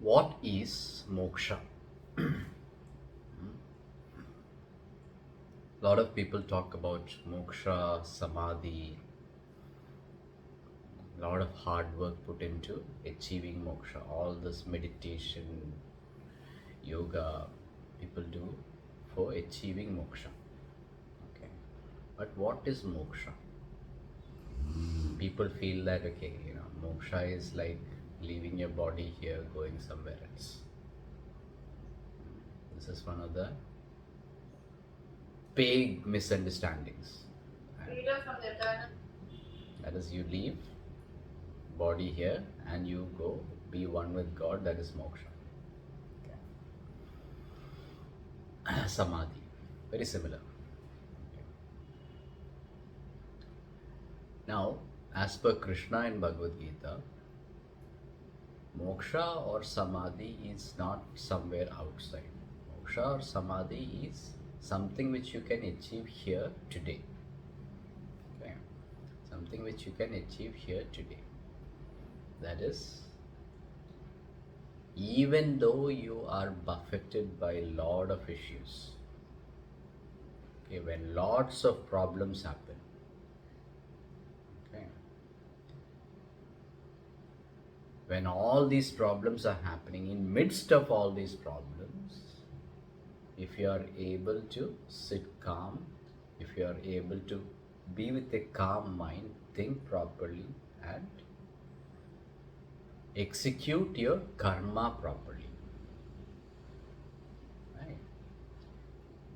What is moksha? A lot of people talk about moksha, samadhi, a lot of hard work put into achieving moksha. All this meditation, yoga, people do for achieving moksha. Okay, but what is moksha? People feel that okay, moksha is like leaving your body here, going somewhere else. This is one of the big misunderstandings. That is, you leave body here and you go be one with God. That is moksha. Okay. Samadhi, very similar. Okay. Now, as per Krishna in Bhagavad Gita, moksha or samadhi is not somewhere outside. Moksha or samadhi is something which you can achieve here today. Okay. Something which you can achieve here today. That is, even though you are buffeted by a lot of issues, okay, when lots of problems happen, okay, when all these problems are happening, in midst of all these problems, if you are able to sit calm, if you are able to be with a calm mind, think properly and execute your karma properly, right?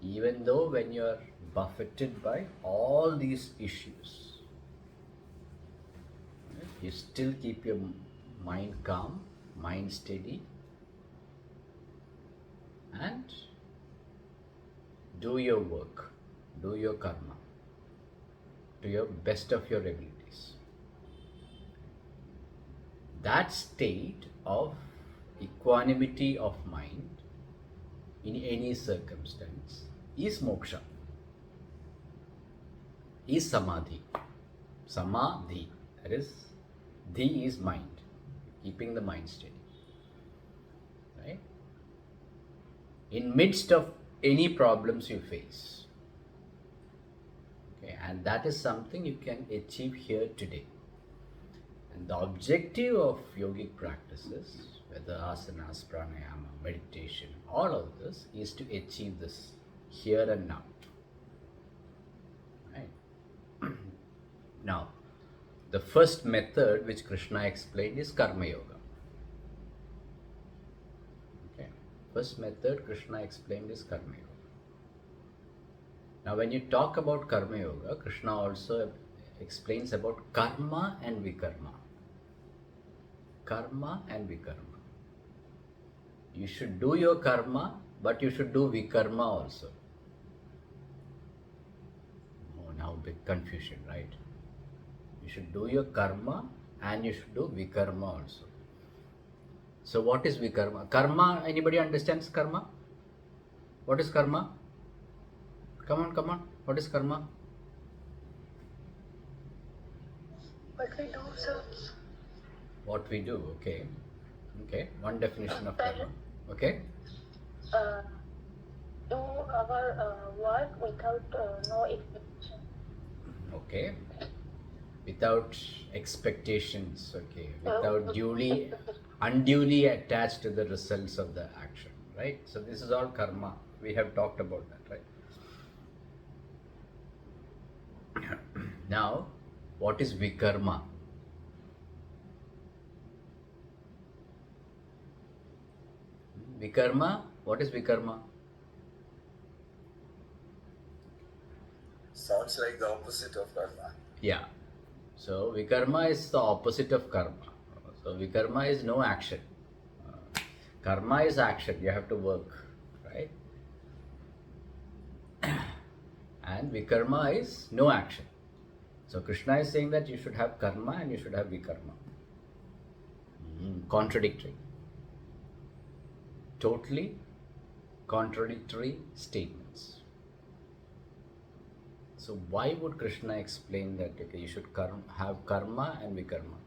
Even though when you are buffeted by all these issues, right, you still keep your mind calm, mind steady, and do your work, do your karma to your best of your abilities. That state of equanimity of mind in any circumstance is moksha, is samadhi. Samadhi, that is, dhi is mind, keeping the mind steady, right? In midst of any problems you face, okay, and that is something you can achieve here today. And the objective of yogic practices, whether asanas, pranayama, meditation, all of this is to achieve this here and now. Right? Now, the first method which Krishna explained is karma yoga. Okay. First method Krishna explained is karma yoga. Now, when you talk about karma yoga, Krishna also explains about karma and vikarma. Karma and vikarma. You should do your karma, but you should do vikarma also. Oh, now big confusion, right? You should do your karma and you should do vikarma also. So what is vikarma? Karma, anybody understands karma? What is karma? Come on. What is karma? What we do, sir. What we do, okay. Okay, one definition of karma. Okay. Do our work without no expectation. Okay. Without expectations, okay. Without unduly attached to the results of the action, right? So this is all karma. We have talked about that, right? Now, what is vikarma? Vikarma, what is vikarma? Sounds like the opposite of karma. Yeah. So vikarma is the opposite of karma. So vikarma is no action. Karma is action. You have to work, right? And vikarma is no action. So Krishna is saying that you should have karma and you should have vikarma. Contradictory. Totally contradictory statements. So why would Krishna explain that okay, you should have karma and vikarma?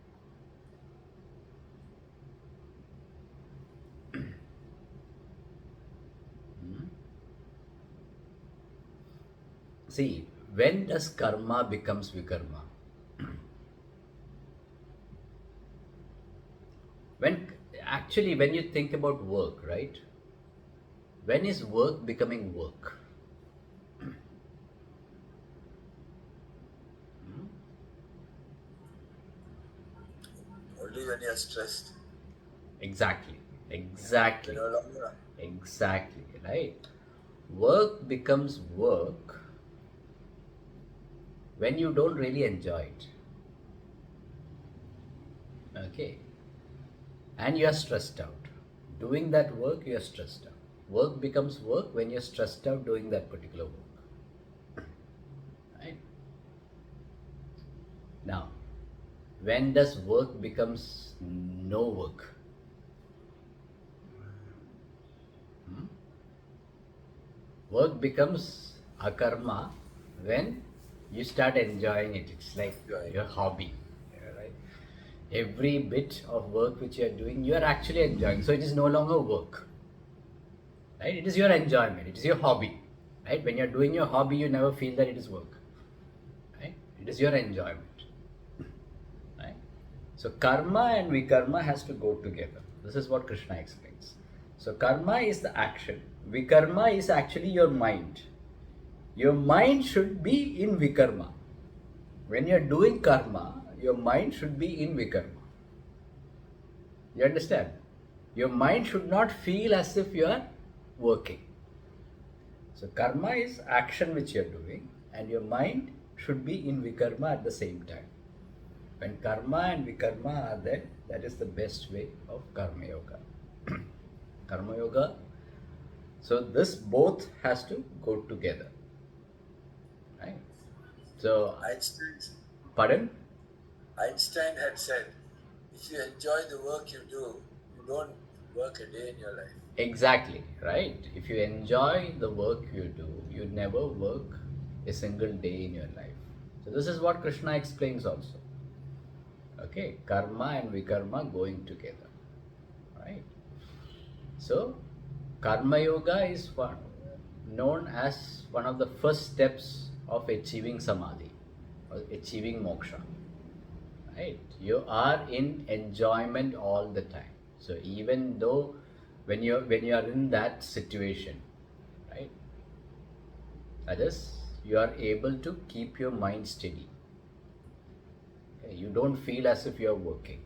See, when does karma becomes vikarma? When actually, when you think about work, right? When is work becoming work? Only when you're stressed. Exactly, You're exactly, no longer. exactly, right? Work becomes work when you don't really enjoy it, okay? And you are stressed out. Doing that work, you are stressed out. Work becomes work when you're stressed out doing that particular work, right? Now, when does work becomes no work? Hmm? Work becomes a karma when you start enjoying it. It's like Right. your hobby, yeah, right? Every bit of work which you are doing, you are actually enjoying. So it is no longer work, right? It is your enjoyment. It is your hobby, right? When you are doing your hobby, you never feel that it is work, right? It is your enjoyment, right? So karma and vikarma has to go together. This is what Krishna explains. So karma is the action. Vikarma is actually your mind. Your mind should be in vikarma. When you're doing karma, your mind should be in vikarma. You understand? Your mind should not feel as if you are working. So karma is action which you are doing, and your mind should be in vikarma at the same time. When karma and vikarma are there, that is the best way of karma yoga. Karma yoga. So this both has to go together, right? So, Einstein, pardon? Einstein had said, if you enjoy the work you do, you don't work a day in your life. Exactly, right? If you enjoy the work you do, you never work a single day in your life. So this is what Krishna explains also. Okay, karma and vikarma going together, right? So karma yoga is known as one of the first steps of achieving samadhi or achieving moksha, right? You are in enjoyment all the time. So even though when you are in that situation, right, that is, you are able to keep your mind steady. Okay? You don't feel as if you are working.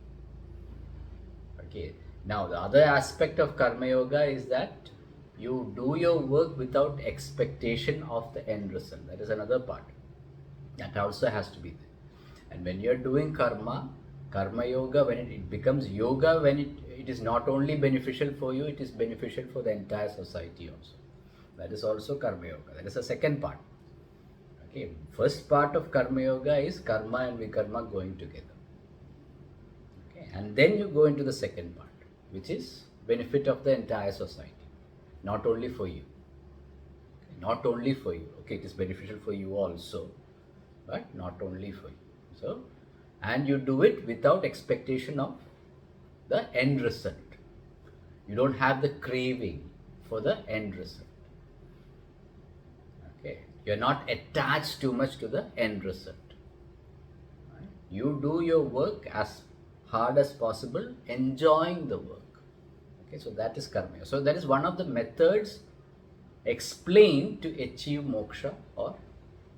Okay, now the other aspect of karma yoga is that you do your work without expectation of the end result. That is another part that also has to be there. And when you're doing karma yoga, when it becomes yoga, when it is not only beneficial for you, it is beneficial for the entire society also. That is also karma yoga. That is the second part. Okay, first part of karma yoga is karma and vikarma going together. Okay, and then you go into the second part, which is benefit of the entire society, not only for you. Okay, not only for you. Okay, it is beneficial for you also, but not only for you. So, and you do it without expectation of the end result. You don't have the craving for the end result. Okay, you're not attached too much to the end result. Right? You do your work as hard as possible, enjoying the work. Okay, so that is karma. So that is one of the methods explained to achieve moksha or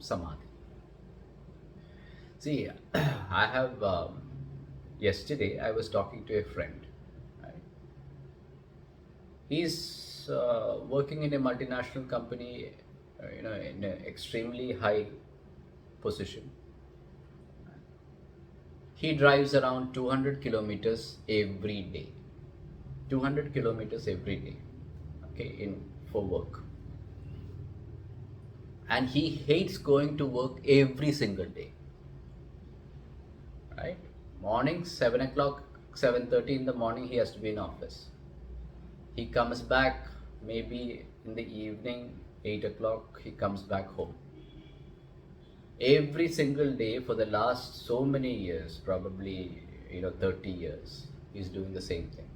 samadhi. See, I have yesterday I was talking to a friend. Right? He's working in a multinational company, in an extremely high position. He drives around 200 kilometers every day. 200 kilometers every day, okay, in for work. And he hates going to work every single day, right? Morning 7 o'clock, 7:30 in the morning, he has to be in office. He comes back maybe in the evening, 8 o'clock, he comes back home. Every single day for the last so many years, probably 30 years, he's doing the same thing.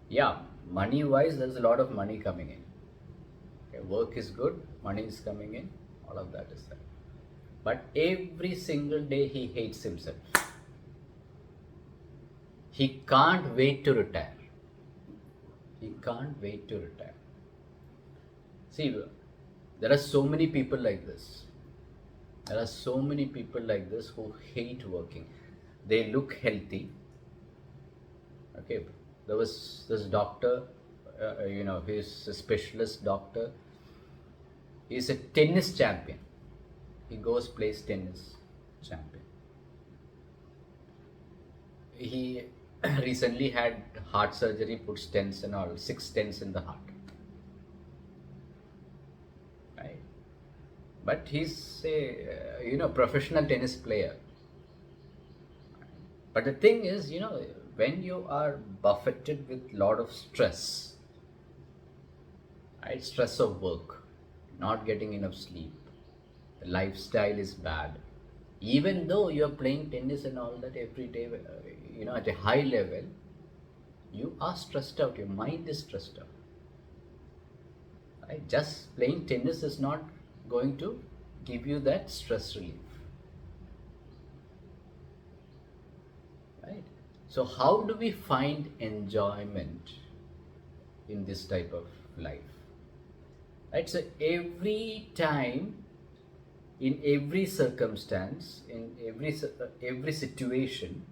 Yeah, money wise, there's a lot of money coming in. Okay, work is good, money is coming in, all of that is there. But every single day he hates himself. He can't wait to retire. He can't wait to retire. See, there are so many people like this. There are so many people like this who hate working. They look healthy. Okay, there was this doctor, he's a specialist doctor. He's a tennis champion. He goes, plays tennis, champion. He recently had heart surgery, put stents and all, 6 stents in the heart. Right? But he's a, professional tennis player. But the thing is, when you are buffeted with lot of stress, right? Stress of work, not getting enough sleep, the lifestyle is bad. Even though you're playing tennis and all that every day, at a high level, you are stressed out, your mind is stressed out. Right? Just playing tennis is not going to give you that stress relief. Right? So how do we find enjoyment in this type of life? Right? So every time, in every circumstance, in every situation,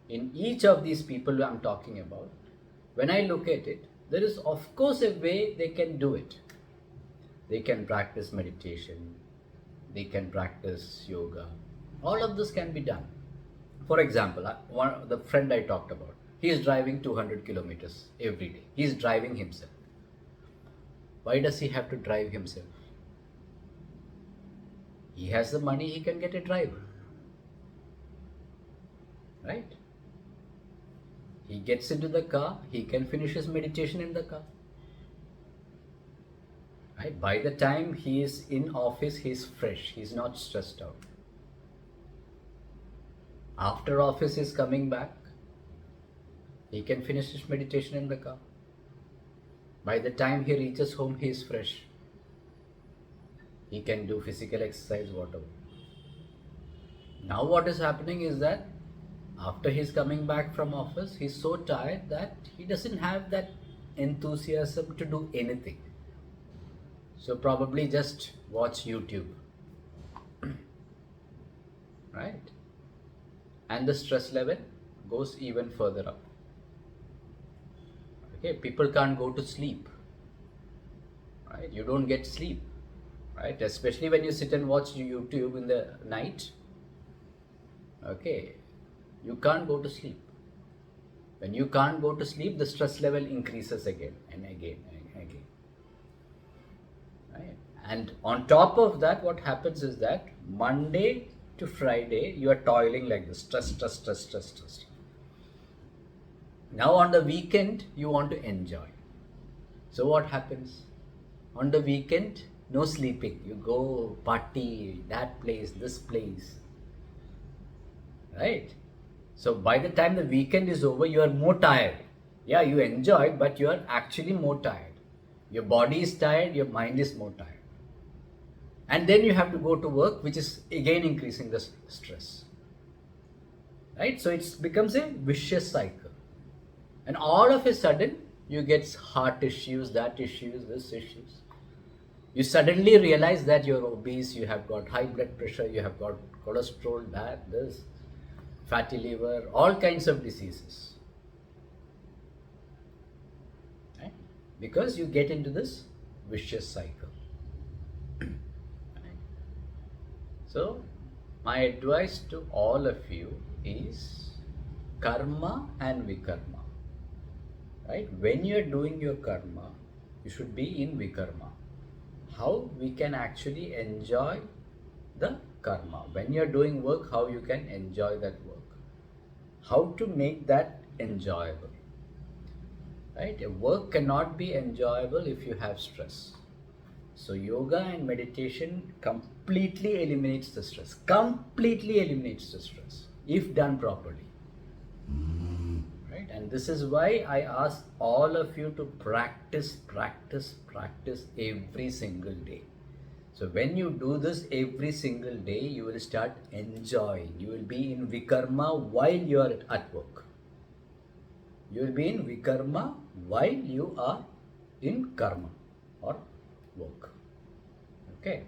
in each of these people I'm talking about, when I look at it, there is of course a way they can do it. They can practice meditation, they can practice yoga. All of this can be done. For example, the friend I talked about, he is driving 200 kilometers every day. He is driving himself. Why does he have to drive himself? He has the money, he can get a driver. Right? He gets into the car, he can finish his meditation in the car. Right? By the time he is in office, he is fresh, he is not stressed out. After office, he is coming back, he can finish his meditation in the car. By the time he reaches home, he is fresh. He can do physical exercise, whatever. Now what is happening is that after he's coming back from office, he's so tired that he doesn't have that enthusiasm to do anything. So probably just watch YouTube. Right? And the stress level goes even further up. Okay, people can't go to sleep. Right? You don't get sleep. Right? Especially when you sit and watch YouTube in the night. Okay, you can't go to sleep. When you can't go to sleep, the stress level increases again and again and again. Right? And on top of that, what happens is that Monday to Friday, you are toiling like this, stress. Now on the weekend, you want to enjoy. So what happens? On the weekend, no sleeping. You go party, that place, this place. Right? So by the time the weekend is over, you are more tired. Yeah, you enjoyed, but you are actually more tired. Your body is tired, your mind is more tired. And then you have to go to work, which is again increasing the stress. Right? So it becomes a vicious cycle. And all of a sudden, you get heart issues, that issues, this issues. You suddenly realize that you're obese, you have got high blood pressure, you have got cholesterol, that, this, fatty liver, all kinds of diseases. Right? Because you get into this vicious cycle. Right? So, my advice to all of you is karma and vikarma. Right? When you are doing your karma, you should be in vikarma. How we can actually enjoy the karma. When you are doing work, how you can enjoy that work. How to make that enjoyable. Right? A work cannot be enjoyable if you have stress. So yoga and meditation completely eliminates the stress. Completely eliminates the stress if done properly. right? And this is why I ask all of you to practice every single day. So when you do this every single day, you will start enjoying. You will be in Vikarma while you are at work. You will be in Vikarma while you are in karma or work. Okay.